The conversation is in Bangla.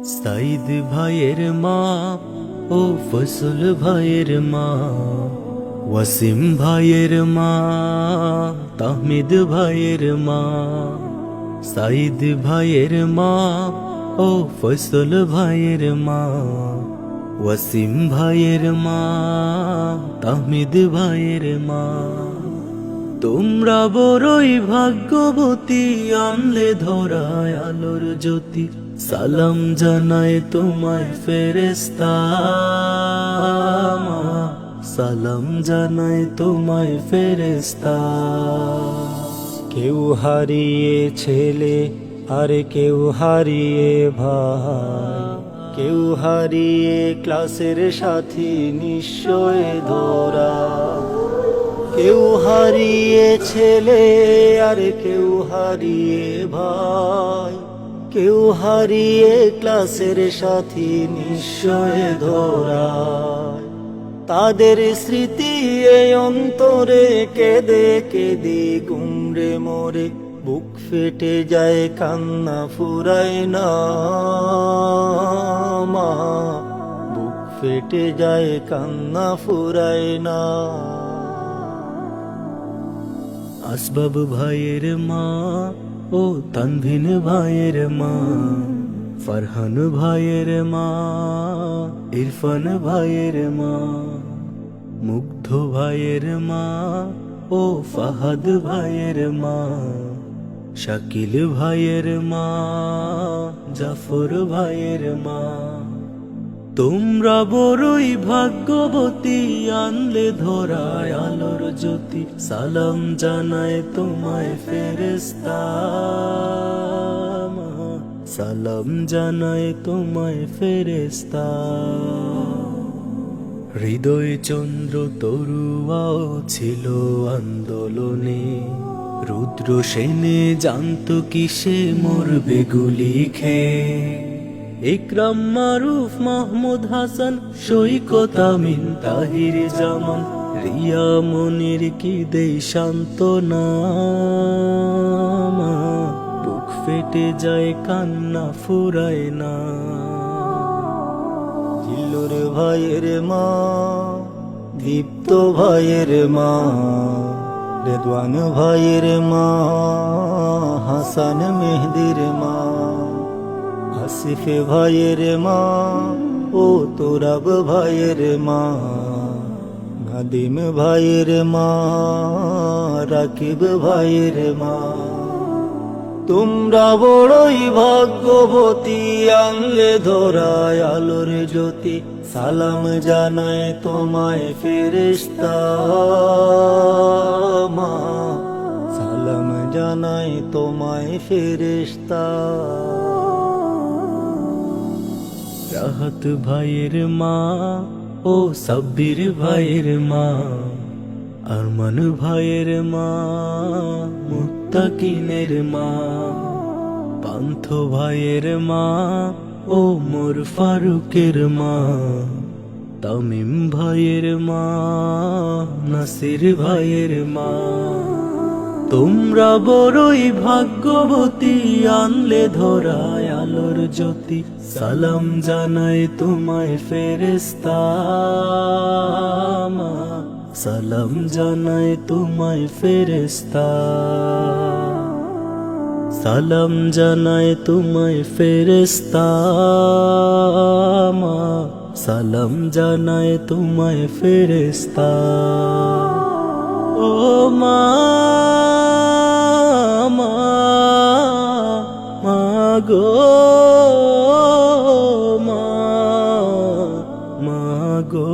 সাইদ ভাইয়ের মা ও ফসল ভাইয়ের মা, ওয়াসিম ভাইয়ের মা, তাহমিদ ভাইয়ের মা। সাইদ ভাইয়ের মা ও ফসল ভাইয়ের মা, ওয়াসিম ভাইয়ের মা, তাহমিদ ভাইয়ের মা। তোমরা বড়ই ভাগ্যবতী, আনলে ধরায় আলোর জ্যোতি। সালাম জানায় তোমায় ফেরেশতা মা, সালাম জানায় তোমায় ফেরেশতা। কেউ হারিয়ে ছেলে আর কেউ হারিয়ে ভাই, কেউ হারিয়ে ক্লাসের সাথী নিশ্চয় ধরা। কেউ হারিয়ে ছেলে আর কেউ হারিয়ে ভাই, কেউ হারিয়ে ক্লাসের সাথী নিশ্চয় ধরা। তাদের স্মৃতি এই অন্তরে কেঁদে কেঁদে গুমরে মরে, বুক ফেটে যায় কান্না ফুরায় না মা, বুক ফেটে যায় কান্না ফুরায় না। আসবাব ভাইয়ের মা ও তানভীন ভাইয়ের মা, ফরহান ভাইয়ের মা, ইরফান ভাইয়ের মা, মুগ্ধ ভাইয়ের মা ও ফাহাদ ভাইয়ের মা, শাকিল ভাইয়ের মা, জাফর ভাইয়ের মা। তোমরা বড়ই ভাগ্যবতী, আনলে ধরায় আলোর জ্যোতি। সালাম জানায় তোমায় ফেরেশতা মা, সালাম জানায় তোমায় ফেরেশতা। হৃদয় চন্দ্র তরুয়াও ছিল আন্দোলনে, রুদ্র সেনে জানতো কিসে মরবে গুলি খেয়ে। ইকরাম মারুফ মাহমুদ হাসান, সৈকত আমিন তাহির জামান, রিয়া মনির কি দেই সান্ত্বনা মা, বুক ফেটে যায় কান্না ফুরায় না। জিল্লুর ভাইয়ের মা, দীপ্ত ভাইয়ের মা, রেদওয়ান ভাইয়ের মা, হাসান মেহেদির মা, আসিফে ভাইয়ের মা ও তোরাব ভাইয়ের মা, নাদিম ভাইয়ের মা, রাকিব ভাইয়ের মা। তোমরা বড়ই ভাগ্যবতী, আনলে ধরায় আলোর জ্যোতি। সালাম জানায় তোমায় ফেরেশতা মা, সালাম জানায় তোমায় ফেরেশতা। রাহাত ভাইয়ের মা ও সাব্বির ভাইয়ের মা, আরমান ভাইয়ের মা, মুত্তাকিনের মা, পান্থ ভাইয়ের মা ও মোর ফারুকের মা, তামিম ভাইয়ের মা, নাসির ভাইয়ের মা। তোমরা বড়ই ভাগ্যবতী, আনলে ধরায় আলোর জ্যোতি। সালাম জানায় তোমায় ফেরেশতা মা, সালাম জানায় তোমায় ফেরেশতা, সালাম জানায় তোমায় ফেরেশতা মা, সালাম জানায় তোমায় ফেরেশতা। ও মা, মা, মা গো মা, মা গো।